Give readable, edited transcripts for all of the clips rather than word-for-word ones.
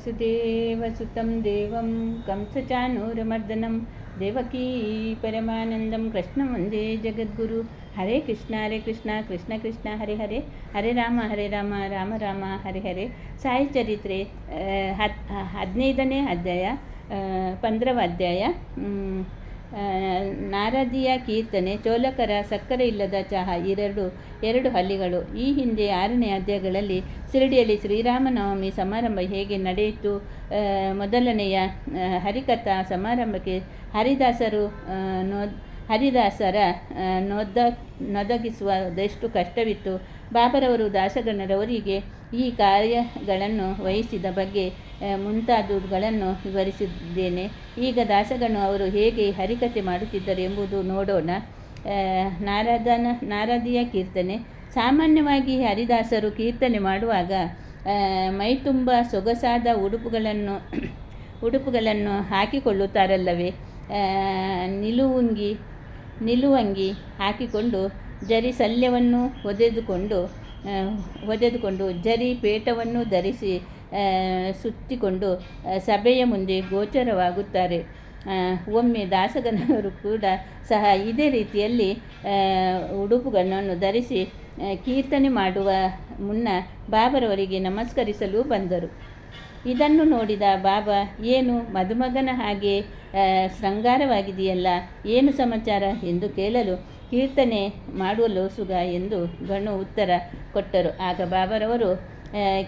ವಸುದೇವಸುತಂ ದೇವಂ ಕಂಸಚಾನೂರಮರ್ದನಂ ದೇವಕೀ ಪರಮಾನಂದಂ ಕೃಷ್ಣಂ ವಂದೇ ಜಗದ್ಗುರು. ಹರೇ ಕೃಷ್ಣ ಕೃಷ್ಣ ಕೃಷ್ಣ ಹರೇ ಹರೇ, ಹರೇ ರಾಮ ರಾಮ ರಾಮ ಹರೇ ಹರೇ. ಸಾಯಿ ಚರಿತ್ರೆ 15ನೇ ಅಧ್ಯಾಯ, 15వ ಅಧ್ಯಾಯ. ನಾರದಿಯ ಕೀರ್ತನೆ, ಚೋಲಕರ ಸಕ್ಕರೆ ಇಲ್ಲದ ಚಹಾ, ಎರಡು ಹಳ್ಳಿಗಳು. ಈ ಹಿಂದೆ 6ನೇ ಅಧ್ಯಾಯಗಳಲ್ಲಿ ಶಿರಡಿಯಲ್ಲಿ ಶ್ರೀರಾಮನವಮಿ ಸಮಾರಂಭ ಹೇಗೆ ನಡೆಯಿತು, ಮೊದಲನೆಯ ಹರಿಕಥಾ ಸಮಾರಂಭಕ್ಕೆ ಹರಿದಾಸರ ನೊದಗಿಸುವುದೆಷ್ಟು ಕಷ್ಟವಿತ್ತು, ಬಾಬರವರು ದಾಸಗಣರವರಿಗೆ ಈ ಕಾರ್ಯಗಳನ್ನು ವಹಿಸಿದ ಬಗ್ಗೆ ಮುಂತಾದವುಗಳನ್ನು ವಿವರಿಸಿದ್ದೇನೆ. ಈಗ ದಾಸಗಣ ಅವರು ಹೇಗೆ ಹರಿಕಥೆ ಮಾಡುತ್ತಿದ್ದರು ಎಂಬುದು ನೋಡೋಣ. ನಾರದಿಯ ಕೀರ್ತನೆ. ಸಾಮಾನ್ಯವಾಗಿ ಹರಿದಾಸರು ಕೀರ್ತನೆ ಮಾಡುವಾಗ ಮೈತುಂಬ ಸೊಗಸಾದ ಉಡುಪುಗಳನ್ನು ಹಾಕಿಕೊಳ್ಳುತ್ತಾರಲ್ಲವೇ. ನಿಲುವಂಗಿ ಹಾಕಿಕೊಂಡು ಜರಿ ಸಲ್ಯವನ್ನು ಹೊದೆದುಕೊಂಡು ಜರಿ ಪೇಟವನ್ನು ಧರಿಸಿ ಸುತ್ತಿಕೊಂಡು ಸಭೆಯ ಮುಂದೆ ಗೋಚರವಾಗುತ್ತಾರೆ. ಒಮ್ಮೆ ದಾಸಗಣರು ಕೂಡ ಸಹ ಇದೇ ರೀತಿಯಲ್ಲಿ ಉಡುಪುಗಳನ್ನು ಧರಿಸಿ ಕೀರ್ತನೆ ಮಾಡುವ ಮುನ್ನ ಬಾಬರವರಿಗೆ ನಮಸ್ಕರಿಸಲು ಬಂದರು. ಇದನ್ನು ನೋಡಿದ ಬಾಬಾ, ಏನು ಮದುಮಗನ ಹಾಗೆ ಶೃಂಗಾರವಾಗಿದೆಯಲ್ಲ, ಏನು ಸಮಾಚಾರ ಎಂದು ಕೇಳಲು, ಕೀರ್ತನೆ ಮಾಡುವಲು ಸುಗ ಎಂದು ಗಣು ಉತ್ತರ ಕೊಟ್ಟರು. ಆಗ ಬಾಬರವರು,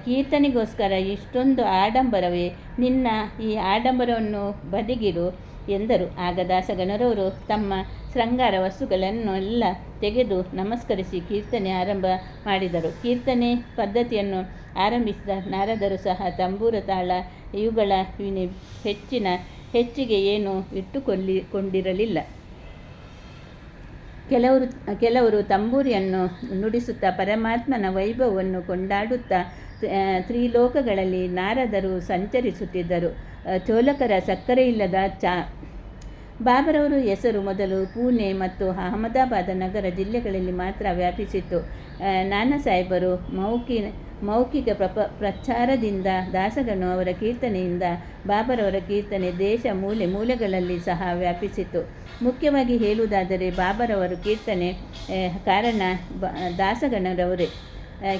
ಕೀರ್ತನೆಗೋಸ್ಕರ ಇಷ್ಟೊಂದು ಆಡಂಬರವೇ, ನಿನ್ನ ಈ ಆಡಂಬರವನ್ನು ಬದಿಗಿಡು ಎಂದರು. ಆಗ ದಾಸಗಣರವರು ತಮ್ಮ ಶೃಂಗಾರ ವಸ್ತುಗಳನ್ನೆಲ್ಲ ತೆಗೆದು ನಮಸ್ಕರಿಸಿ ಕೀರ್ತನೆ ಆರಂಭ ಮಾಡಿದರು. ಕೀರ್ತನೆ ಪದ್ಧತಿಯನ್ನು ಆರಂಭಿಸಿದ ನಾರದರು ಸಹ ತಂಬೂರ ತಾಳ ಇವುಗಳ ಹೆಚ್ಚಿಗೆ ಏನೂ ಇಟ್ಟುಕೊಂಡಿರಲಿಲ್ಲ. ಕೆಲವರು ತಂಬೂರಿಯನ್ನು ನುಡಿಸುತ್ತಾ ಪರಮಾತ್ಮನ ವೈಭವವನ್ನು ಕೊಂಡಾಡುತ್ತಾ ತ್ರಿಲೋಕಗಳಲ್ಲಿ ನಾರದರು ಸಂಚರಿಸುತ್ತಿದ್ದರು. ಚೋಲಕರ ಸಕ್ಕರೆಯಿಲ್ಲದ ಚಾ. ಬಾಬರವರು ಹೆಸರು ಮೊದಲು ಪುಣೆ ಮತ್ತು ಅಹಮದಾಬಾದ ನಗರ ಜಿಲ್ಲೆಗಳಲ್ಲಿ ಮಾತ್ರ ವ್ಯಾಪಿಸಿತ್ತು. ನಾನಾ ಸಾಹೇಬರು ಮೌಖಿಕ ಪ್ರಚಾರದಿಂದ ದಾಸಗಣು ಅವರ ಕೀರ್ತನೆಯಿಂದ ಬಾಬರವರ ಕೀರ್ತನೆ ದೇಶ ಮೂಲೆಗಳಲ್ಲಿ ಸಹ ವ್ಯಾಪಿಸಿತು. ಮುಖ್ಯವಾಗಿ ಹೇಳುವುದಾದರೆ ಬಾಬರವರ ಕೀರ್ತನೆ ಕಾರಣ ದಾಸಗಣರವರೇ.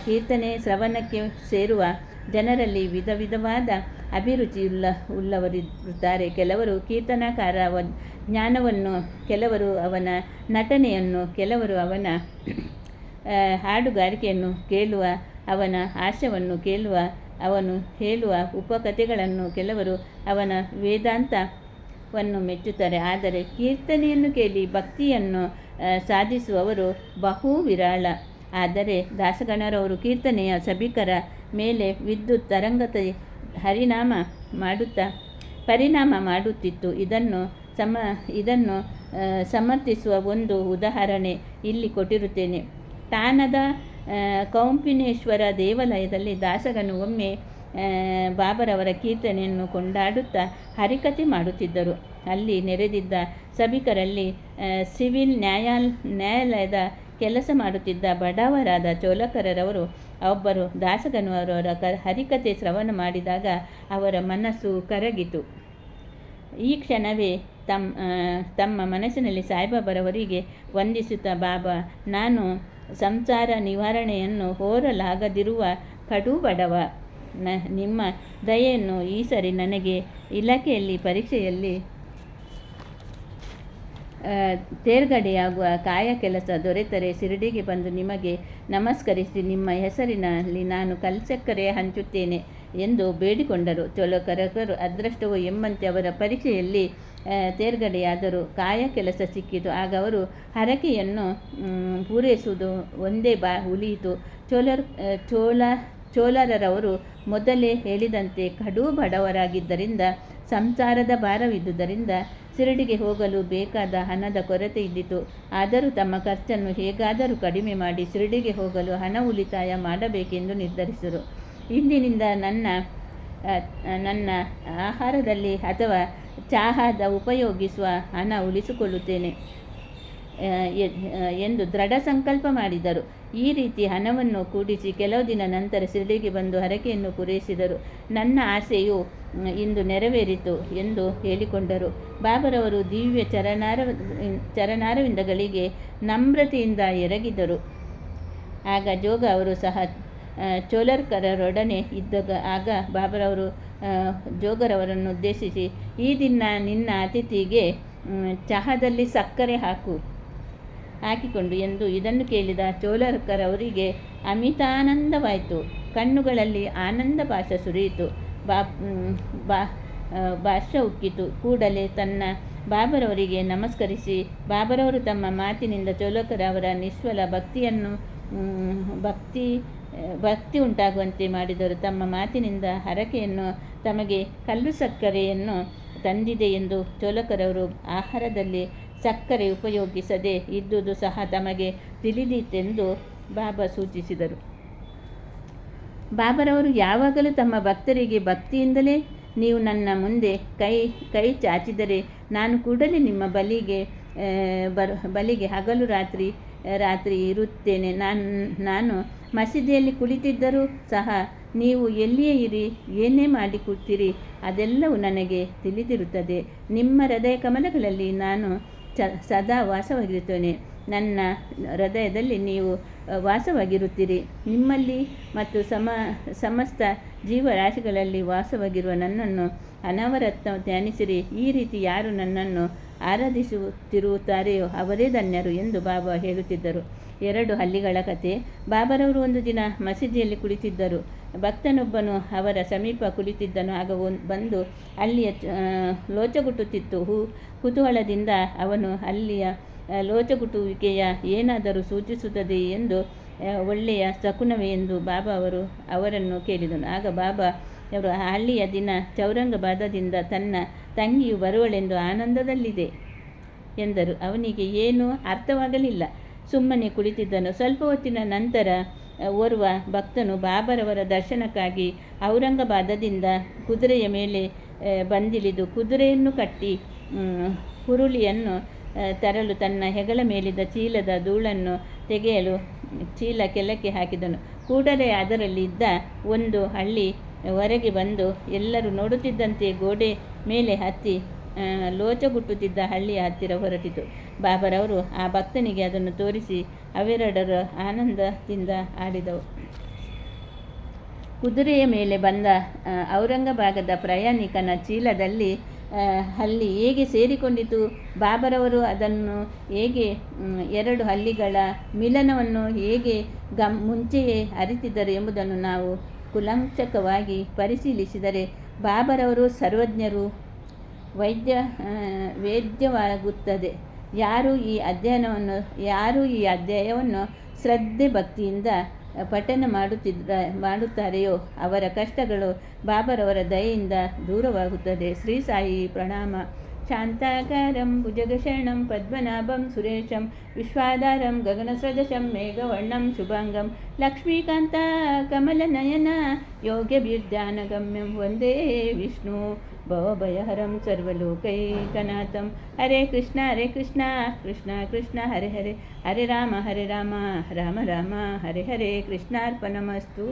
ಕೀರ್ತನೆ ಶ್ರವಣಕ್ಕೆ ಸೇರುವ ಜನರಲ್ಲಿ ವಿಧವಾದ ಅಭಿರುಚಿಯುಳ್ಳವರಿರುತ್ತಾರೆ. ಕೆಲವರು ಕೀರ್ತನಕಾರ ಜ್ಞಾನವನ್ನು, ಕೆಲವರು ಅವನ ನಟನೆಯನ್ನು, ಕೆಲವರು ಅವನ ಹಾಡುಗಾರಿಕೆಯನ್ನು ಕೇಳುವ, ಅವನ ಹಾಸ್ಯವನ್ನು ಕೇಳುವ, ಅವನು ಹೇಳುವ ಉಪಕಥೆಗಳನ್ನು, ಕೆಲವರು ಅವನ ವೇದಾಂತವನ್ನು ಮೆಚ್ಚುತ್ತಾರೆ. ಆದರೆ ಕೀರ್ತನೆಯನ್ನು ಕೇಳಿ ಭಕ್ತಿಯನ್ನು ಸಾಧಿಸುವವರು ಬಹು ವಿರಳ. ಆದರೆ ದಾಸಗಣರವರು ಕೀರ್ತನೆಯ ಸಭಿಕರ ಮೇಲೆ ವಿದ್ಯುತ್ ತರಂಗತೆ ಪರಿಣಾಮ ಮಾಡುತ್ತಿತ್ತು. ಇದನ್ನು ಸಮರ್ಥಿಸುವ ಒಂದು ಉದಾಹರಣೆ ಇಲ್ಲಿ ಕೊಟ್ಟಿರುತ್ತೇನೆ. ಠಾಣದ ಕೌಪಿನೇಶ್ವರ ದೇವಾಲಯದಲ್ಲಿ ದಾಸಗಣು ಒಮ್ಮೆ ಬಾಬರವರ ಕೀರ್ತನೆಯನ್ನು ಕೊಂಡಾಡುತ್ತಾ ಹರಿಕಥೆ ಮಾಡುತ್ತಿದ್ದರು. ಅಲ್ಲಿ ನೆರೆದಿದ್ದ ಸಭಿಕರಲ್ಲಿ ಸಿವಿಲ್ ನ್ಯಾಯಾಲಯದ ಕೆಲಸ ಮಾಡುತ್ತಿದ್ದ ಬಡವರಾದ ಚೋಲಕರವರು ಒಬ್ಬರು ದಾಸಗಣವರ ಹರಿಕಥೆ ಶ್ರವಣ ಮಾಡಿದಾಗ ಅವರ ಮನಸ್ಸು ಕರಗಿತು. ಈ ಕ್ಷಣವೇ ತಮ್ಮ ಮನಸ್ಸಿನಲ್ಲಿ ಸಾಯಿಬಾಬರವರಿಗೆ ವಂದಿಸುತ್ತಾ, ಬಾಬಾ, ನಾನು ಸಂಸಾರ ನಿವಾರಣೆಯನ್ನು ಹೋರಲಾಗದಿರುವ ಕಡು ಬಡವ. ನಿಮ್ಮ ದಯೆಯನ್ನು ಈ ಸರಿ ನನಗೆ ಇಲಾಖೆಯಲ್ಲಿ ಪರೀಕ್ಷೆಯಲ್ಲಿ ತೇರ್ಗಡೆಯಾಗುವ ಕಾಯ ಕೆಲಸ ದೊರೆತರೆ ಶಿರಡಿಗೆ ಬಂದು ನಿಮಗೆ ನಮಸ್ಕರಿಸಿ ನಿಮ್ಮ ಹೆಸರಿನಲ್ಲಿ ನಾನು ಕಲ್ಸಕ್ಕರೆ ಹಂಚುತ್ತೇನೆ ಎಂದು ಬೇಡಿಕೊಂಡರು. ಚೋಲಕರರು ಅದೃಷ್ಟವೋ ಎಂಬಂತೆ ಅವರ ಪರೀಕ್ಷೆಯಲ್ಲಿ ತೇರ್ಗಡೆಯಾದರೂ ಕಾಯ ಕೆಲಸ ಸಿಕ್ಕಿತು. ಆಗ ಅವರು ಹರಕೆಯನ್ನು ಪೂರೈಸುವುದು ಒಂದೇ ಉಳಿಯಿತು. ಚೋಳರವರು ಮೊದಲೇ ಹೇಳಿದಂತೆ ಕಡು ಬಡವರಾಗಿದ್ದರಿಂದ, ಸಂಸಾರದ ಭಾರವಿದ್ದುದರಿಂದ ಶಿರಡಿಗೆ ಹೋಗಲು ಬೇಕಾದ ಹಣದ ಕೊರತೆ ಇದ್ದಿತು. ಆದರೂ ತಮ್ಮ ಖರ್ಚನ್ನು ಹೇಗಾದರೂ ಕಡಿಮೆ ಮಾಡಿ ಶಿರಡಿಗೆ ಹೋಗಲು ಹಣ ಉಳಿತಾಯ ಮಾಡಬೇಕೆಂದು ನಿರ್ಧರಿಸಿದರು. ಇಂದಿನಿಂದ ನನ್ನ ಆಹಾರದಲ್ಲಿ ಅಥವಾ ಚಹಾದ ಉಪಯೋಗಿಸುವ ಹಣ ಉಳಿಸಿಕೊಳ್ಳುತ್ತೇನೆ ಎಂದು ದೃಢ ಸಂಕಲ್ಪ ಮಾಡಿದರು. ಈ ರೀತಿ ಹಣವನ್ನು ಕೂಡಿಸಿ ಕೆಲವು ದಿನ ನಂತರ ಶಿರಡಿಗೆ ಬಂದು ಹರಕೆಯನ್ನು ಪೂರೈಸಿದರು. ನನ್ನ ಆಸೆಯು ಇಂದು ನೆರವೇರಿತು ಎಂದು ಹೇಳಿಕೊಂಡರು. ಬಾಬರವರು ದಿವ್ಯ ಚರಣಾರವಿಂದಗಳಿಗೆ ನಮ್ರತೆಯಿಂದ ಎರಗಿದರು. ಆಗ ಜೋಗ ಅವರು ಸಹ ಚೋಲರ್ಕರರೊಡನೆ ಇದ್ದಾಗ ಬಾಬರವರು ಜೋಗರವರನ್ನು ಉದ್ದೇಶಿಸಿ, ಈ ದಿನ ನಿನ್ನ ಅತಿಥಿಗೆ ಚಹಾದಲ್ಲಿ ಸಕ್ಕರೆ ಹಾಕಿಕೊಂಡು ಎಂದು ಇದನ್ನು ಕೇಳಿದ ಚೋಲರ್ಕರವರಿಗೆ ಅಮಿತಾನಂದವಾಯಿತು. ಕಣ್ಣುಗಳಲ್ಲಿ ಆನಂದ ಪಾಶ ಸುರಿಯಿತು. ಭಾಷ್ಯ ಉಕ್ಕಿತು. ಕೂಡಲೇ ತನ್ನ ಬಾಬರವರಿಗೆ ನಮಸ್ಕರಿಸಿ ಬಾಬರವರು ತಮ್ಮ ಮಾತಿನಿಂದ ಚೋಲಕರ ಅವರ ನಿಶ್ಚಲ ಭಕ್ತಿ ಉಂಟಾಗುವಂತೆ ಮಾಡಿದರು. ತಮ್ಮ ಮಾತಿನಿಂದ ಹರಕೆಯನ್ನು ತಮಗೆ ಕಲ್ಲು ಸಕ್ಕರೆಯನ್ನು ತಂದಿದೆ ಎಂದು ಚೋಲಕರವರು ಆಹಾರದಲ್ಲಿ ಸಕ್ಕರೆ ಉಪಯೋಗಿಸದೆ ಇದ್ದುದು ಸಹ ತಮಗೆ ತಿಳಿದಿತ್ತೆಂದು ಬಾಬಾ ಸೂಚಿಸಿದರು. ಬಾಬರವರು ಯಾವಾಗಲೂ ತಮ್ಮ ಭಕ್ತರಿಗೆ ಭಕ್ತಿಯಿಂದಲೇ ನೀವು ನನ್ನ ಮುಂದೆ ಕೈ ಚಾಚಿದರೆ ನಾನು ಕೂಡಲೇ ನಿಮ್ಮ ಬಲಿಗೆ ಹಗಲು ರಾತ್ರಿ ಇರುತ್ತೇನೆ. ನಾನು ಮಸೀದಿಯಲ್ಲಿ ಕುಳಿತಿದ್ದರೂ ಸಹ ನೀವು ಎಲ್ಲಿಯೇ ಇರಿ, ಏನೇ ಮಾಡಿ ಕೂರ್ತೀರಿ, ಅದೆಲ್ಲವೂ ನನಗೆ ತಿಳಿದಿರುತ್ತದೆ. ನಿಮ್ಮ ಹೃದಯ ಕಮಲಗಳಲ್ಲಿ ನಾನು ಸದಾ ವಾಸವಾಗಿರುತ್ತೇನೆ. ನನ್ನ ಹೃದಯದಲ್ಲಿ ನೀವು ವಾಸವಾಗಿರುತ್ತೀರಿ. ನಿಮ್ಮಲ್ಲಿ ಮತ್ತು ಸಮಸ್ತ ಜೀವರಾಶಿಗಳಲ್ಲಿ ವಾಸವಾಗಿರುವ ನನ್ನನ್ನು ಅನವರತ ಧ್ಯಾನಿಸಿರಿ. ಈ ರೀತಿ ಯಾರು ನನ್ನನ್ನು ಆರಾಧಿಸುತ್ತಿರುತ್ತಾರೆಯೋ ಅವರೇ ಧನ್ಯರು ಎಂದು ಬಾಬಾ ಹೇಳುತ್ತಿದ್ದರು. 2 ಹಲ್ಲಿಗಳ ಕಥೆ. ಬಾಬರವರು ಒಂದು ದಿನ ಮಸೀದಿಯಲ್ಲಿ ಕುಳಿತಿದ್ದರು. ಭಕ್ತನೊಬ್ಬನು ಅವರ ಸಮೀಪ ಕುಳಿತಿದ್ದನು. ಆಗ ಬಂದು ಹಲ್ಲಿಯ ಲೋಚಗುಟ್ಟುತ್ತಿತ್ತು. ಕುತೂಹಲದಿಂದ ಅವನು ಹಲ್ಲಿಯ ಲೋಚಗುಟ್ಟುವಿಕೆಯ ಏನಾದರೂ ಸೂಚಿಸುತ್ತದೆ ಎಂದು ಒಳ್ಳೆಯ ಶಕುನವೇ ಎಂದು ಬಾಬಾ ಅವರನ್ನು ಕೇಳಿದನು. ಆಗ ಬಾಬಾ ಅವರು ಹಳ್ಳಿಯ ದಿನ ಚೌರಂಗಬಾದದಿಂದ ತನ್ನ ತಂಗಿಯು ಬರುವಳೆಂದು ಆನಂದದಲ್ಲಿದೆ ಎಂದರು. ಅವನಿಗೆ ಏನೂ ಅರ್ಥವಾಗಲಿಲ್ಲ. ಸುಮ್ಮನೆ ಕುಳಿತಿದ್ದನು. ಸ್ವಲ್ಪ ಹೊತ್ತಿನ ನಂತರ ಓರ್ವ ಭಕ್ತನು ಬಾಬರವರ ದರ್ಶನಕ್ಕಾಗಿ ಔರಂಗಾಬಾದದಿಂದ ಕುದುರೆಯ ಮೇಲೆ ಬಂದಿಳಿದು ಕುದುರೆಯನ್ನು ಕಟ್ಟಿ ಹುರುಳಿಯನ್ನು ತರಲು ತನ್ನ ಹೆಗಲ ಮೇಲಿದ್ದ ಚೀಲದ ಧೂಳನ್ನು ತೆಗೆಯಲು ಚೀಲ ಕೆಳಕ್ಕೆ ಹಾಕಿದನು. ಕೂಡಲೇ ಅದರಲ್ಲಿ ಇದ್ದ ಒಂದು ಹಳ್ಳಿ ಹೊರಗೆ ಬಂದು ಎಲ್ಲರೂ ನೋಡುತ್ತಿದ್ದಂತೆ ಗೋಡೆ ಮೇಲೆ ಹತ್ತಿ ಲೋಚಗುಟ್ಟುತ್ತಿದ್ದ ಹಳ್ಳಿಯ ಹತ್ತಿರ ಹೊರಟಿತು. ಬಾಬರವರು ಆ ಭಕ್ತನಿಗೆ ಅದನ್ನು ತೋರಿಸಿ ಅವೆರಡರ ಆನಂದದಿಂದ ಆಡಿದವು. ಕುದುರೆಯ ಮೇಲೆ ಬಂದ ಔರಂಗಾಬಾದದ ಪ್ರಯಾಣಿಕನ ಚೀಲದಲ್ಲಿ ಹಲ್ಲಿ ಹೇಗೆ ಸೇರಿಕೊಂಡಿತು, ಬಾಬರವರು ಅದನ್ನು ಹೇಗೆ 2 ಹಲ್ಲಿಗಳ ಮಿಲನವನ್ನು ಹೇಗೆ ಮುಂಚೆಯೇ ಅರಿತಿದ್ದರು ಎಂಬುದನ್ನು ನಾವು ಕೂಲಂಕಷವಾಗಿ ಪರಿಶೀಲಿಸಿದರೆ ಬಾಬರವರು ಸರ್ವಜ್ಞರು. ವೇದ್ಯವಾಗುತ್ತದೆ. ಯಾರು ಈ ಅಧ್ಯಾಯವನ್ನು ಶ್ರದ್ಧೆ ಭಕ್ತಿಯಿಂದ ಪಠನ ಮಾಡುತ್ತಾರೆಯೋ ಅವರ ಕಷ್ಟಗಳು ಬಾಬರವರ ದಯೆಯಿಂದ ದೂರವಾಗುತ್ತದೆ. ಶ್ರೀ ಸಾಯಿ ಪ್ರಣಾಮ. ಶಾಂತಾಕಾರಂ ಭುಜಗಶಯನಂ ಪದ್ಮನಾಭಂ ಸುರೇಶಂ ವಿಶ್ವಾಧಾರಂ ಗಗನಸದೃಶಂ ಮೇಘವರ್ಣಂ ಶುಭಾಂಗಂ ಲಕ್ಷ್ಮೀಕಾಂತ ಕಮಲನಯನ ಯೋಗ್ಯಭಿರ್ಧ್ಯಾನಗಮ್ಯಂ ವಂದೇ ವಿಷ್ಣು ಭವಭಯಹರಂ ಸರ್ವಲೋಕೈಕನಾಥಂ. ಹರೇ ಕೃಷ್ಣ ಕೃಷ್ಣ ಕೃಷ್ಣ ಹರೆ ಹರೆ, ಹರೆ ರಾಮ ರಾಮ ರಾಮ ಹರೆ ಹರೆ. ಕೃಷ್ಣಾರ್ಪಣಮಸ್ತು.